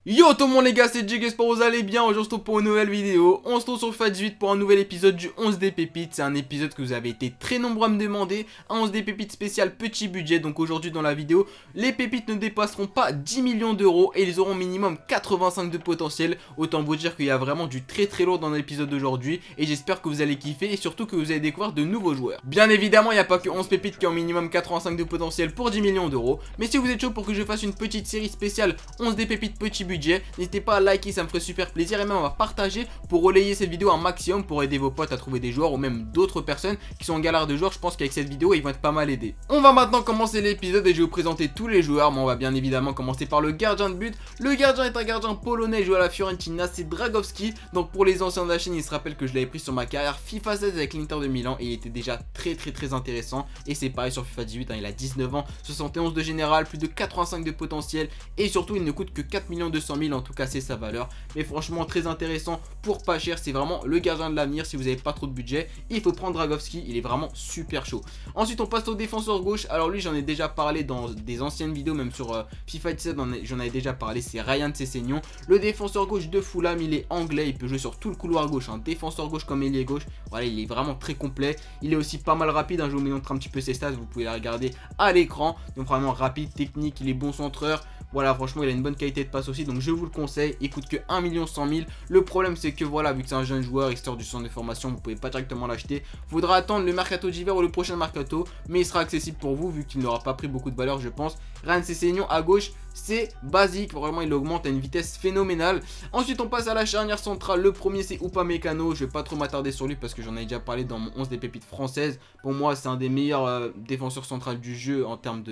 Yo tout le monde les gars, c'est Jake, j'espère que vous allez bien. Aujourd'hui on se retrouve pour une nouvelle vidéo. On se retrouve sur FIFA 18 pour un nouvel épisode du 11 des pépites. C'est un épisode que vous avez été très nombreux à me demander. Un 11 des pépites spécial petit budget. Donc aujourd'hui dans la vidéo, les pépites ne dépasseront pas 10 millions d'euros et ils auront minimum 85 de potentiel. Autant vous dire qu'il y a vraiment du très lourd dans l'épisode d'aujourd'hui. Et j'espère que vous allez kiffer et surtout que vous allez découvrir de nouveaux joueurs. Bien évidemment il n'y a pas que 11 pépites qui ont minimum 85 de potentiel pour 10 millions d'euros. Mais si vous êtes chaud pour que je fasse une petite série spéciale 11 des pépites petit budget, n'hésitez pas à liker, ça me ferait super plaisir et même à partager pour relayer cette vidéo un maximum pour aider vos potes à trouver des joueurs ou même d'autres personnes qui sont en galère de joueurs. Je pense qu'avec cette vidéo ils vont être pas mal aidés. On va maintenant commencer l'épisode et je vais vous présenter tous les joueurs, mais on va bien évidemment commencer par le gardien de but. Le gardien est un gardien polonais joué à la Fiorentina, c'est Dragowski. Donc pour les anciens de la chaîne, ils se rappellent que je l'avais pris sur ma carrière FIFA 16 avec l'Inter de Milan et il était déjà très intéressant. Et c'est pareil sur FIFA 18, hein, il a 19 ans, 71 de général, plus de 85 de potentiel et surtout il ne coûte que 4 200 000, en tout cas c'est sa valeur. Mais franchement très intéressant pour pas cher, c'est vraiment le gardien de l'avenir. Si vous n'avez pas trop de budget, il faut prendre Dragowski, il est vraiment super chaud. Ensuite on passe au défenseur gauche. Alors lui j'en ai déjà parlé dans des anciennes vidéos, même sur FIFA 17 j'en avais déjà parlé, c'est Ryan Sessegnon. Le défenseur gauche de Fulham, il est anglais, il peut jouer sur tout le couloir gauche, un défenseur gauche comme ailier gauche. Voilà, il est vraiment très complet, il est aussi pas mal rapide, hein. Je vous montre un petit peu ses stats, vous pouvez les regarder à l'écran. Donc vraiment rapide, technique, il est bon centreur. Voilà, franchement il a une bonne qualité de passe aussi, donc je vous le conseille. Il coûte que 1 100 000. Le problème c'est que voilà, vu que c'est un jeune joueur, il sort du centre de formation, vous pouvez pas directement l'acheter. Faudra attendre le mercato d'hiver ou le prochain mercato, mais il sera accessible pour vous vu qu'il n'aura pas pris beaucoup de valeur, je pense. Ryan Sessegnon à gauche, c'est basique, vraiment il augmente à une vitesse phénoménale. Ensuite on passe à la charnière centrale. Le premier c'est Upamecano, je vais pas trop m'attarder sur lui parce que j'en ai déjà parlé dans mon 11 des pépites françaises. Pour moi c'est un des meilleurs défenseurs centrales du jeu en termes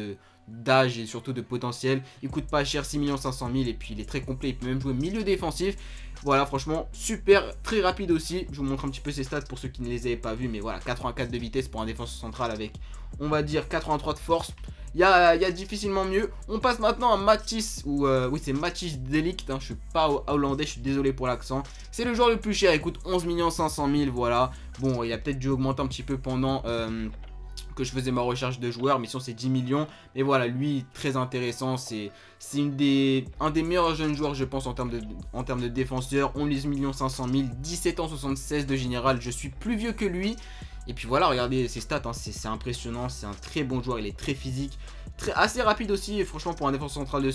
d'âge et surtout de potentiel. Il coûte pas cher, 6 500 000 et puis il est très complet, il peut même jouer milieu défensif. Voilà, franchement super, très rapide aussi. Je vous montre un petit peu ses stats pour ceux qui ne les avaient pas vus, mais voilà, 84 de vitesse pour un défenseur central avec, on va dire, 83 de force. Il y a difficilement mieux. On passe maintenant à Matthijs, ou oui c'est Matthijs de Ligt, hein, je suis pas hollandais, je suis désolé pour l'accent. C'est le joueur le plus cher, il coûte 11 500 000, voilà. Bon, il a peut-être dû augmenter un petit peu pendant que je faisais ma recherche de joueurs, mais sinon c'est 10 millions. Mais voilà, lui très intéressant, c'est un des meilleurs jeunes joueurs je pense en termes de défenseur. 11 500 000, 17 ans 76 de général, je suis plus vieux que lui. Et puis voilà, regardez ses stats, hein, c'est impressionnant, c'est un très bon joueur, il est très physique, assez rapide aussi. Et franchement pour un défenseur central de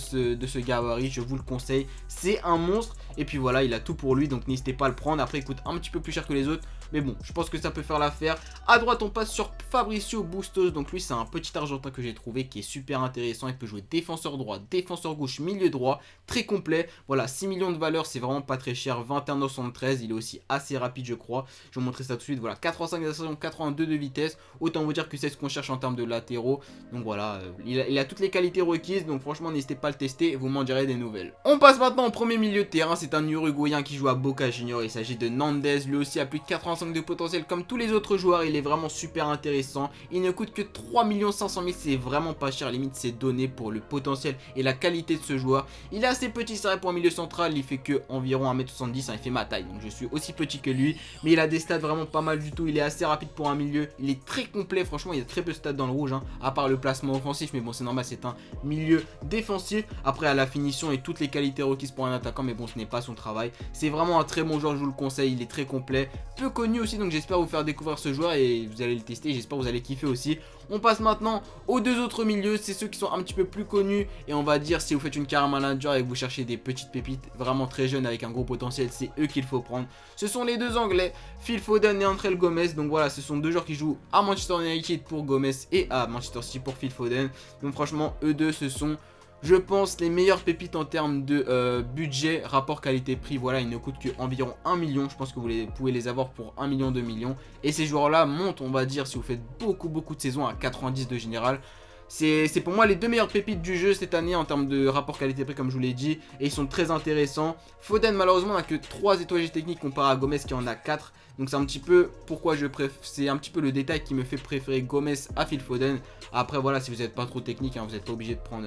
ce gabarit, je vous le conseille, c'est un monstre. Et puis voilà, il a tout pour lui, donc n'hésitez pas à le prendre. Après il coûte un petit peu plus cher que les autres, mais bon, je pense que ça peut faire l'affaire. À droite on passe sur Fabricio Bustos, donc lui c'est un petit argentin que j'ai trouvé qui est super intéressant. Il peut jouer défenseur droit, défenseur gauche, milieu droit, très complet. Voilà, 6 millions de valeur, c'est vraiment pas très cher, 21,73, il est aussi assez rapide je crois. Je vais vous montrer ça tout de suite. Voilà, 85 d'accélération, 82 de vitesse, autant vous dire que c'est ce qu'on cherche en termes de latéraux. Donc voilà, il a toutes les qualités requises, donc franchement n'hésitez pas à le tester, vous m'en direz des nouvelles. On passe maintenant au premier milieu de terrain, c'est un Uruguayen qui joue à Boca Juniors, il s'agit de Nandez, lui aussi a plus de 85 de potentiel comme tous les autres joueurs, il est vraiment super intéressant. Il ne coûte que 3 500 000, c'est vraiment pas cher, limite c'est donné pour le potentiel et la qualité de ce joueur. Il est assez petit, c'est vrai, pour un milieu central, il fait que environ 1m70, hein, il fait ma taille, donc je suis aussi petit que lui, mais il a des stats vraiment pas mal du tout, il est assez rapide pour un milieu, il est très complet, franchement il y a très peu de stats dans le rouge, hein, à part le placement offensif, mais bon c'est normal, c'est un milieu défensif. Après à la finition et toutes les qualités requises pour un attaquant, mais bon ce n'est pas son travail. C'est vraiment un très bon joueur, je vous le conseille, il est très complet, peu connu aussi, donc j'espère vous faire découvrir ce joueur et vous allez le tester, j'espère que vous allez kiffer aussi. On passe maintenant aux deux autres milieux, c'est ceux qui sont un petit peu plus connus et on va dire si vous faites une carrière manager et que vous cherchez des petites pépites vraiment très jeunes avec un gros potentiel, c'est eux qu'il faut prendre. Ce sont les deux anglais, Phil Foden et André Gomez. Donc voilà, ce sont deux joueurs qui jouent à Manchester United pour Gomez et à Manchester City pour Phil Foden. Donc franchement eux deux ce sont, je pense, les meilleures pépites en termes de budget, rapport qualité-prix. Voilà, ils ne coûtent que environ 1 million. Je pense que vous pouvez les avoir pour 1 million, 2 millions. Et ces joueurs-là montent, on va dire, si vous faites beaucoup de saisons à 90 de général. C'est pour moi les deux meilleures pépites du jeu cette année en termes de rapport qualité-prix comme je vous l'ai dit. Et ils sont très intéressants. Foden malheureusement n'a que 3 étoiles techniques comparé à Gomez qui en a 4. Donc c'est un petit peu pourquoi c'est un petit peu le détail qui me fait préférer Gomez à Phil Foden. Après voilà, si vous n'êtes pas trop technique, hein, vous n'êtes pas obligé de prendre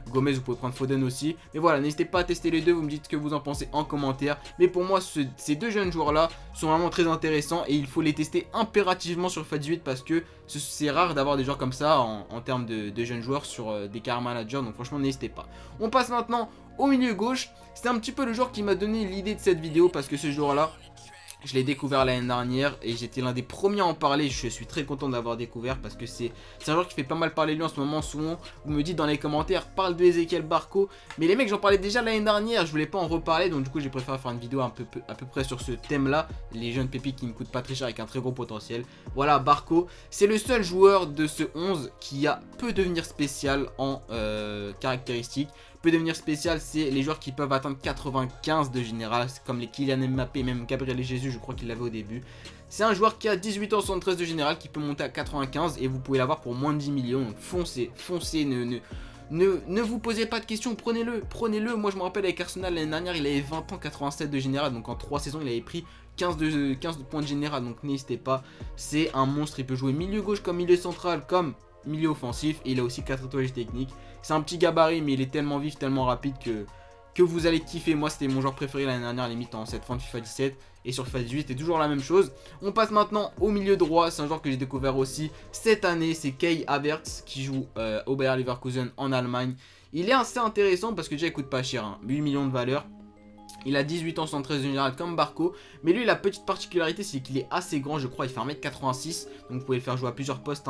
Gomez, vous pouvez prendre Foden aussi. Mais voilà, n'hésitez pas à tester les deux, vous me dites ce que vous en pensez en commentaire. Mais pour moi ces deux jeunes joueurs là sont vraiment très intéressants et il faut les tester impérativement sur FIFA 18 parce que c'est rare d'avoir des joueurs comme ça en termes de jeunes joueurs sur des carrières managers. Donc franchement n'hésitez pas. On passe maintenant au milieu gauche, c'est un petit peu le joueur qui m'a donné l'idée de cette vidéo parce que ce joueur-là, je l'ai découvert l'année dernière et j'étais l'un des premiers à en parler. Je suis très content de l'avoir découvert parce que c'est un joueur qui fait pas mal parler de lui en ce moment. Souvent, vous me dites dans les commentaires, parle de Ezequiel Barco. Mais les mecs, j'en parlais déjà l'année dernière, je voulais pas en reparler. Donc du coup, j'ai préféré faire une vidéo à peu près sur ce thème-là. Les jeunes pépites qui ne coûtent pas très cher avec un très gros potentiel. Voilà, Barco, c'est le seul joueur de ce 11 qui peut devenir spécial en caractéristiques. Peut devenir spécial, c'est les joueurs qui peuvent atteindre 95 de général, comme les Kylian Mbappé, même Gabriel Jesus, je crois qu'il l'avait au début. C'est un joueur qui a 18 ans 73 de général, qui peut monter à 95 et vous pouvez l'avoir pour moins de 10 millions. Donc foncez, ne vous posez pas de questions, prenez-le. Moi je me rappelle avec Arsenal l'année dernière, il avait 20 ans 87 de général, donc en 3 saisons il avait pris 15 points de général, donc n'hésitez pas, c'est un monstre, il peut jouer milieu gauche comme milieu central, comme milieu offensif, et il a aussi 4 étoiles techniques. C'est un petit gabarit mais il est tellement vif, tellement rapide que vous allez kiffer. Moi c'était mon joueur préféré l'année dernière, limite en cette fin de FIFA 17, et sur FIFA 18 c'est toujours la même chose. On passe maintenant au milieu droit, c'est un joueur que j'ai découvert aussi cette année, c'est Kai Havertz qui joue au Bayer Leverkusen en Allemagne. Il est assez intéressant parce que déjà il coûte pas cher, 8 millions de valeur. Il a 18 ans 113 de général comme Barco. Mais lui la petite particularité c'est qu'il est assez grand, je crois il fait 1m86. Donc vous pouvez le faire jouer à plusieurs postes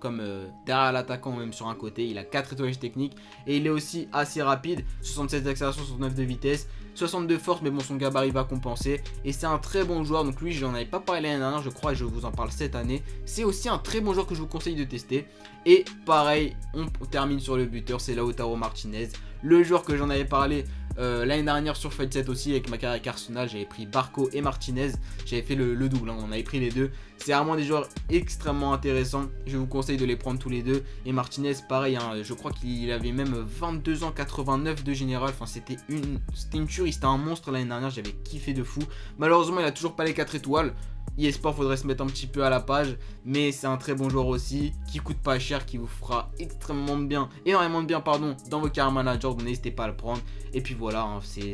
comme derrière l'attaquant ou même sur un côté. Il a 4 étoiles techniques et il est aussi assez rapide. 67 d'accélération, 69 de vitesse, 62 force, mais bon son gabarit va compenser. Et c'est un très bon joueur, donc lui j'en avais pas parlé l'année dernière je crois et je vous en parle cette année. C'est aussi un très bon joueur que je vous conseille de tester. Et pareil on termine sur le buteur, c'est Lautaro Martinez. Le joueur que j'en avais parlé l'année dernière sur Fight 7 aussi avec ma carrière avec Arsenal, j'avais pris Barco et Martinez, j'avais fait le double, on avait pris les deux. C'est vraiment des joueurs extrêmement intéressants, je vous conseille de les prendre tous les deux. Et Martinez pareil, je crois qu'il avait même 22 ans 89 de général, enfin c'était une tuerie, c'était un monstre l'année dernière, j'avais kiffé de fou. Malheureusement il a toujours pas les 4 étoiles. eSport faudrait se mettre un petit peu à la page, mais c'est un très bon joueur aussi, qui coûte pas cher, qui vous fera énormément de bien dans vos carrières manager, donc n'hésitez pas à le prendre. Et puis voilà, c'est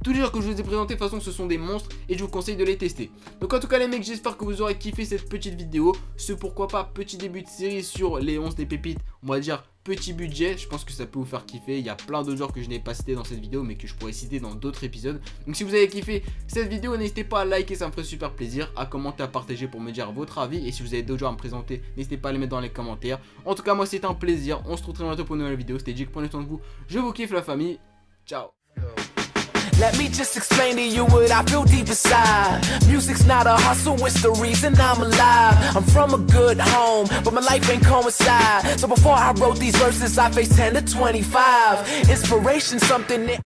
tous les joueurs que je vous ai présentés de toute façon ce sont des monstres et je vous conseille de les tester. Donc en tout cas les mecs, j'espère que vous aurez kiffé cette petite vidéo, pourquoi pas petit début de série sur les 11 des pépites, on va dire petit budget, je pense que ça peut vous faire kiffer. Il y a plein d'autres joueurs que je n'ai pas cités dans cette vidéo mais que je pourrais citer dans d'autres épisodes. Donc si vous avez kiffé cette vidéo, n'hésitez pas à liker, ça me ferait super plaisir, à commenter, à partager pour me dire votre avis. Et si vous avez d'autres joueurs à me présenter, n'hésitez pas à les mettre dans les commentaires. En tout cas moi c'était un plaisir, on se retrouve très bientôt pour une nouvelle vidéo. C'était Jake, prenez soin de vous, je vous kiffe la famille, ciao. Let me just explain to you what I feel deep inside. Music's not a hustle, it's the reason I'm alive. I'm from a good home, but my life ain't coincide. So before I wrote these verses, I faced 10 to 25. Inspiration, something that